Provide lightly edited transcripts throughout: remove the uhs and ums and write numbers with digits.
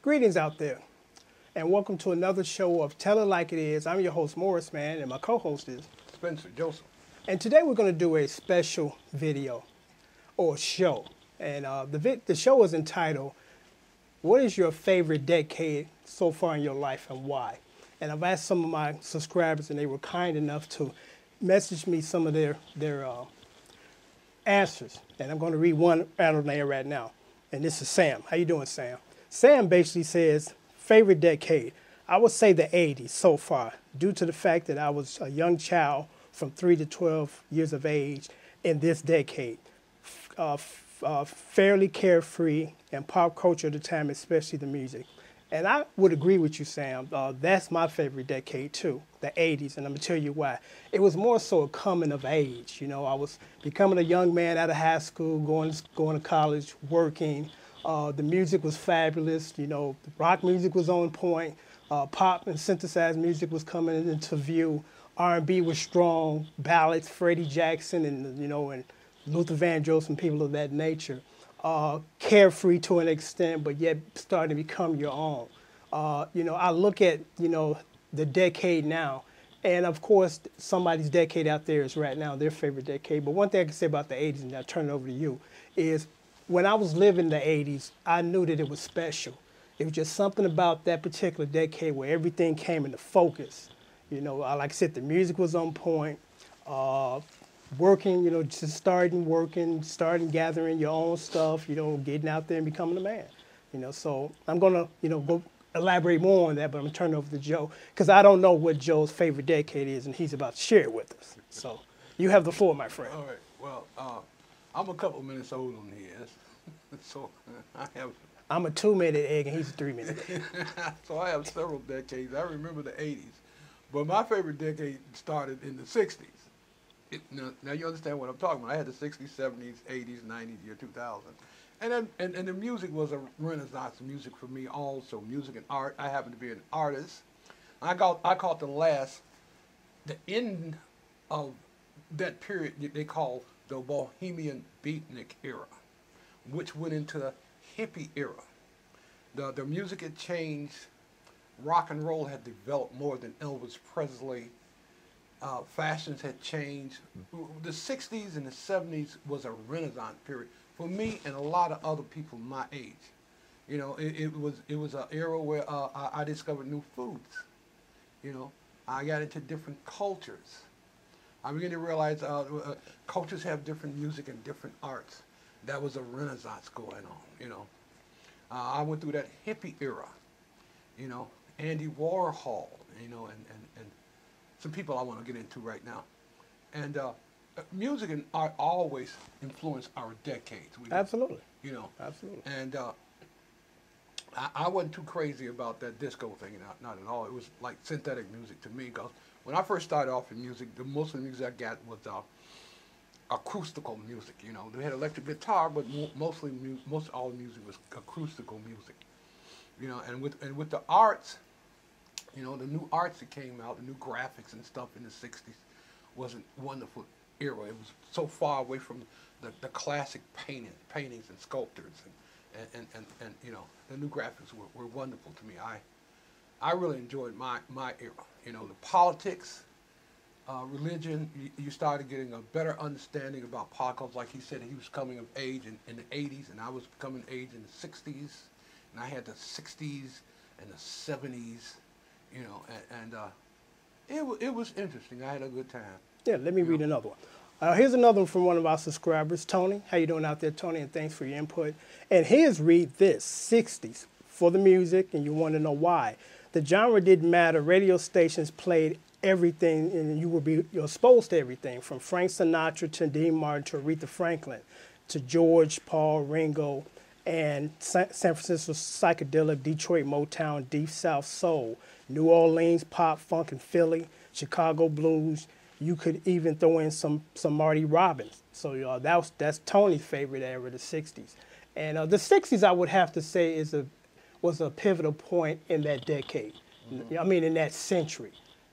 Greetings out there, and welcome to another show of Tell It Like It Is. I'm your host, Morrisman, and my co-host is Spencer Joseph. And today we're going to do a special video, or show. And the show is entitled, What is your favorite decade so far in your life and why? And I've asked some of my subscribers, and they were kind enough to message me some of their answers. And I'm going to read one out of there right now. And this is Sam. How you doing, Sam? Sam basically says, favorite decade, I would say the 80s so far, due to the fact that I was a young child from 3 to 12 years of age in this decade. Fairly carefree and pop culture at the time, especially the music. And I would agree with you, Sam. That's my favorite decade too, the 80s, and I'm gonna tell you why. It was more so a coming of age. You know, I was becoming a young man out of high school, going to college, working. The music was fabulous. You know, the rock music was on point. Pop and synthesized music was coming into view. R&B was strong. Ballads, Freddie Jackson, and and Luther Vandross and people of that nature. Carefree to an extent, but yet starting to become your own. I look at the decade now, and of course somebody's decade out there is right now their favorite decade. But one thing I can say about the 80s, and I'll turn it over to you, is when I was living the 80s, I knew that it was special. It was just something about that particular decade where everything came into focus. Like I said, the music was on point. Working, just starting gathering your own stuff, getting out there and becoming a man. So I'm gonna, go elaborate more on that, but I'm gonna turn it over to Joe, because I don't know what Joe's favorite decade is, and he's about to share it with us. So you have the floor, my friend. All right, well, I'm a couple minutes old on his, so I'm a 2-minute egg and he's a 3-minute egg. So I have several decades. I remember the 80s, but my favorite decade started in the 60s. Now you understand what I'm talking about. I had the 60s, 70s, 80s, 90s, year 2000. And the music was a renaissance music for me also, music and art. I happen to be an artist. I caught the end of that period they call the Bohemian Beatnik era, which went into the hippie era. The music had changed. Rock and roll had developed more than Elvis Presley. Fashions had changed. The 60s and the 70s was a renaissance period for me and a lot of other people my age. It was an era where I discovered new foods. I got into different cultures. I began to realize cultures have different music and different arts. That was a renaissance going on. I went through that hippie era. Andy Warhol. And some people I want to get into right now. And music and art always influence our decades. Absolutely. Absolutely. And I wasn't too crazy about that disco thing, not at all. It was like synthetic music to me, because when I first started off in music, most of the music I got was acoustical music. They had electric guitar, but most all the music was acoustical music. And with the arts, the new arts that came out, the new graphics and stuff in the 60s was a wonderful era. It was so far away from the classic paintings and sculptors, and the new graphics were wonderful to me. I really enjoyed my era. The politics, religion, you started getting a better understanding about politics. Like he said, he was coming of age in the 80s, and I was coming of age in the 60s, and I had the 60s and the 70s. It was interesting. I had a good time. Yeah, let me read another one. Here's another one from one of our subscribers, Tony. How you doing out there, Tony? And thanks for your input. And here's read this, 60s, for the music, and you want to know why. The genre didn't matter. Radio stations played everything, and you're exposed to everything, from Frank Sinatra to Dean Martin to Aretha Franklin to George, Paul, Ringo. And San Francisco psychedelic, Detroit Motown, Deep South Soul, New Orleans pop, funk, and Philly, Chicago blues. You could even throw in some Marty Robbins. So that's Tony's favorite era, the '60s. And the '60s, I would have to say, was a pivotal point in that decade. I mean, in that century.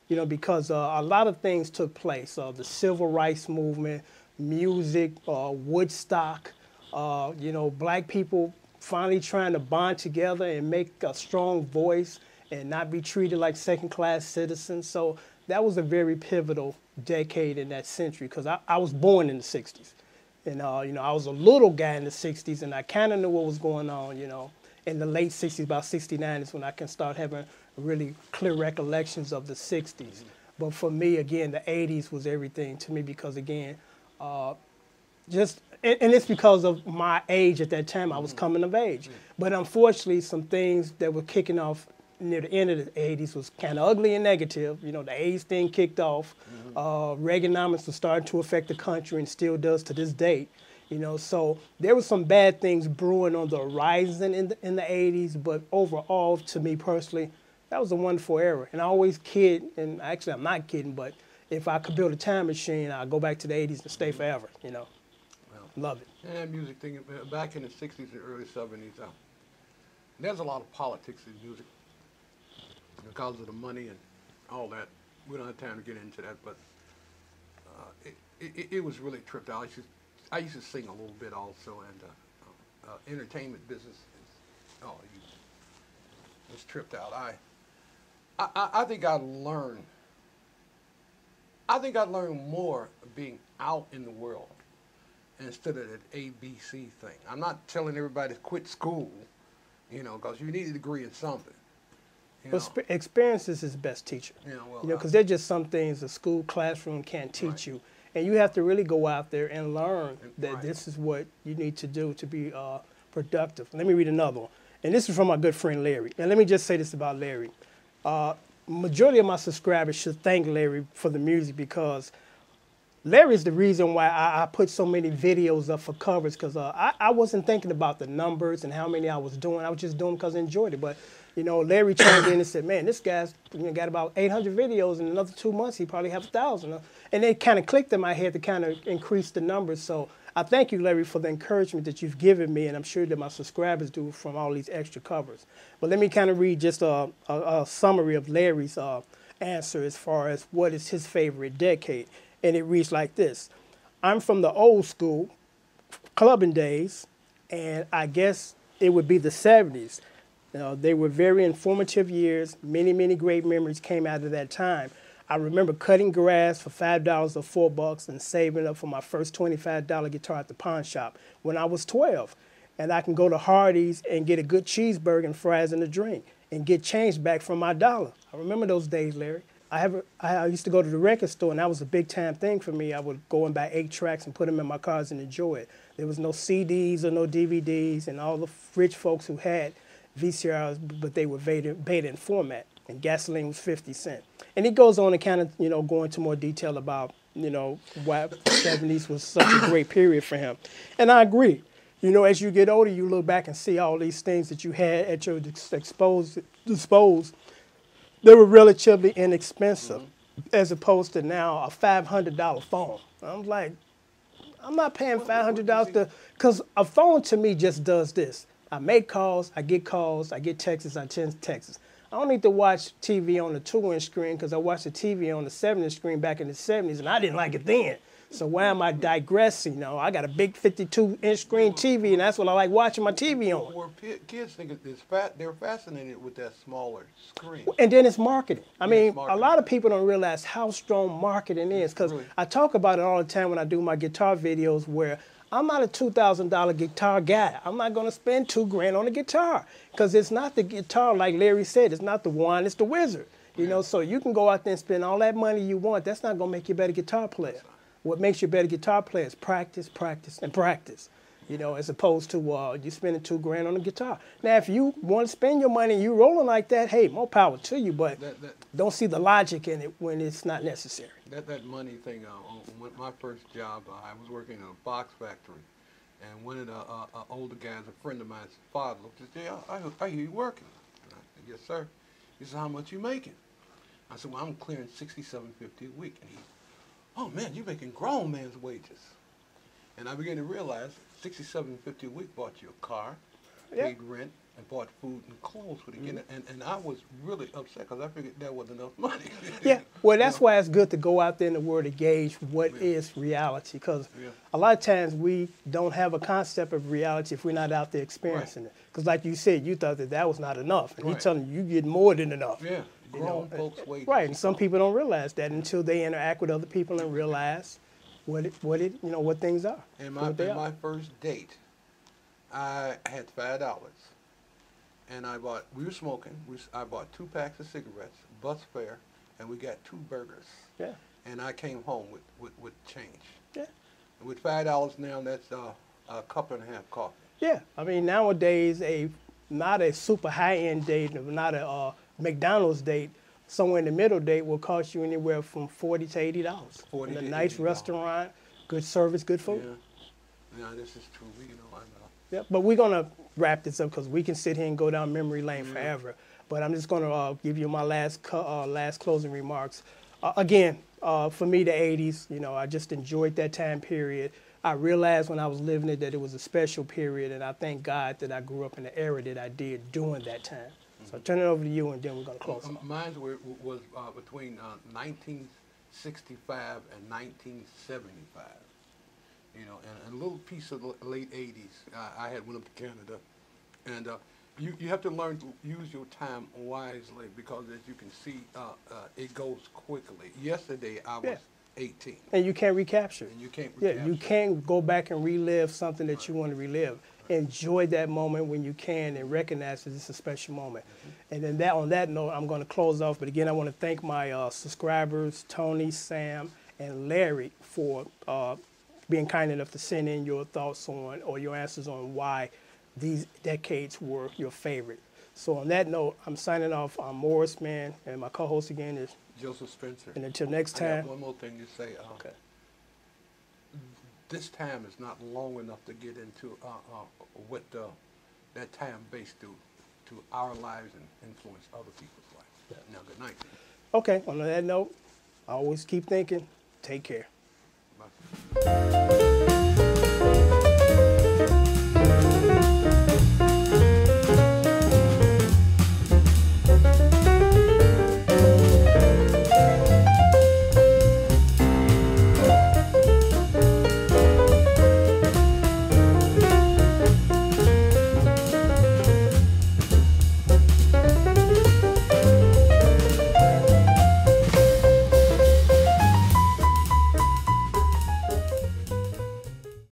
You know, because a lot of things took place. The civil rights movement, music, Woodstock, you know, black people finally trying to bond together and make a strong voice and not be treated like second-class citizens. So that was a very pivotal decade in that century, because I was born in the '60s. And, you know, I was a little guy in the '60s, and I kind of knew what was going on, you know. In the late '60s, about '69 is when I can start having really clear recollections of the '60s. But for me, again, the '80s was everything to me, because, again, and it's because of my age at that time. I was coming of age. But unfortunately, some things that were kicking off near the end of the '80s was kind of ugly and negative. You know, the AIDS thing kicked off. Reaganomics was starting to affect the country and still does to this date. You know, so there was some bad things brewing on the horizon in the '80s, but overall, to me personally, that was a wonderful era. And I always kid, and actually I'm not kidding, but if I could build a time machine, I'd go back to the '80s and stay forever, you know. Well, love it. And music thing, back in the '60s and early '70s, there's a lot of politics in music because of the money and all that. We don't have time to get into that, but it was really tripped out. I used to sing a little bit also, and entertainment business was tripped out. I think I learned more being out in the world instead of that ABC thing. I'm not telling everybody to quit school, you know, because you need a degree in something. But experience is his best teacher. Yeah, well, you know, because there's just some things a school classroom can't teach you. And you have to really go out there and learn that this is what you need to do to be productive. Let me read another one. And this is from my good friend Larry. And let me just say this about Larry. Majority of my subscribers should thank Larry for the music, because Larry's the reason why I put so many videos up for covers, because I wasn't thinking about the numbers and how many I was doing. I was just doing them because I enjoyed it. But, you know, Larry chimed in and said, man, this guy's got about 800 videos. In another 2 months, he probably have 1,000. And it kind of clicked in my head to kind of increase the numbers. So I thank you, Larry, for the encouragement that you've given me, and I'm sure that my subscribers do from all these extra covers. But let me kind of read just a summary of Larry's answer as far as what is his favorite decade. And it reads like this. I'm from the old school, clubbing days, and I guess it would be the '70s. They were very informative years. Many, many great memories came out of that time. I remember cutting grass for $5 or $4 and saving up for my first $25 guitar at the pawn shop when I was 12. And I can go to Hardee's and get a good cheeseburger and fries and a drink and get change back from my dollar. I remember those days, Larry. I used to go to the record store, and that was a big-time thing for me. I would go and buy 8 tracks and put them in my cars and enjoy it. There was no CDs or no DVDs, and all the rich folks who had VCRs, but they were beta in format, and gasoline was 50 cents. And he goes on and kind of, you know, go into more detail about, you know, why the '70s was such a great period for him. And I agree. You know, as you get older, you look back and see all these things that you had at your disposal. They were relatively inexpensive, as opposed to now a $500 phone. I'm like, I'm not paying $500 because a phone to me just does this. I make calls, I get texts, I send texts. I don't need to watch TV on the 2-inch screen, because I watched the TV on the 7-inch screen back in the '70s, and I didn't like it then. So why am I digressing? You know, I got a big 52-inch screen TV, and that's what I like watching my TV on. Well, kids think they're fascinated with that smaller screen. And then it's marketing. I mean, a lot of people don't realize how strong marketing is, because I talk about it all the time when I do my guitar videos, where I'm not a $2,000 guitar guy. I'm not going to spend $2 grand on a guitar, because it's not the guitar, like Larry said. It's not the wand, it's the wizard. You know, so you can go out there and spend all that money you want. That's not going to make you a better guitar player. What makes you a better guitar player is practice, practice, and practice. You know, as opposed to you spending $2 grand on a guitar. Now, if you want to spend your money and you rolling like that, hey, more power to you. But don't see the logic in it when it's not necessary. That money thing. On my first job, I was working in a box factory, And one of the older guys, a friend of mine's father, looked and said, "Yeah, I hear you working." And I said, "Yes, sir." He said, "How much you making?" I said, "Well, I'm clearing $67.50 a week." And he, "Oh man, you're making grown man's wages." And I began to realize $67.50 a week bought you a car, paid rent, and bought food and clothes for the kid. And I was really upset because I figured that wasn't enough money. Yeah, well, that's why it's good to go out there in the world to gauge what is reality. Because a lot of times we don't have a concept of reality if we're not out there experiencing it. Because like you said, you thought that was not enough. And he's telling you get more than enough. Yeah, grown folks' wages. Right, and some people don't realize that until they interact with other people and realize what things are. And my first date, I had $5. And we were smoking, I bought 2 packs of cigarettes, bus fare, and we got 2 burgers. Yeah. And I came home with change. Yeah. And with $5 now, that's a cup and a half coffee. Yeah, I mean, nowadays, not a super high-end date, not a McDonald's date, somewhere in the middle date will cost you anywhere from $40 to $80. In a nice restaurant, good service, good food. Yeah, this is true. I know. Yeah, but we're going to wrap this up because we can sit here and go down memory lane forever. But I'm just going to give you my last closing remarks. Again, for me, the 80s, I just enjoyed that time period. I realized when I was living it that it was a special period, and I thank God that I grew up in the era that I did during that time. So I'll turn it over to you, and then we're going to close. Mine was between 1965 and 1975. And a little piece of the late 80s. I had went up to Canada, and you have to learn to use your time wisely because, as you can see, it goes quickly. Yesterday, I was 18. And you can't recapture. And you can't recapture. Yeah, you can't go back and relive something that you want to relive. Enjoy that moment when you can and recognize that it's a special moment. And then on that note, I'm going to close off. But again, I want to thank my subscribers, Tony, Sam, and Larry, for being kind enough to send in your thoughts on or your answers on why these decades were your favorite. So on that note, I'm signing off. I'm Morrisman, and my co-host again is Joseph Spencer. And until next time. I have one more thing to say. Okay. This time is not long enough to get into what that time based to our lives and influence other people's lives. Now, good night. Okay, on that note, always keep thinking. Take care. Bye.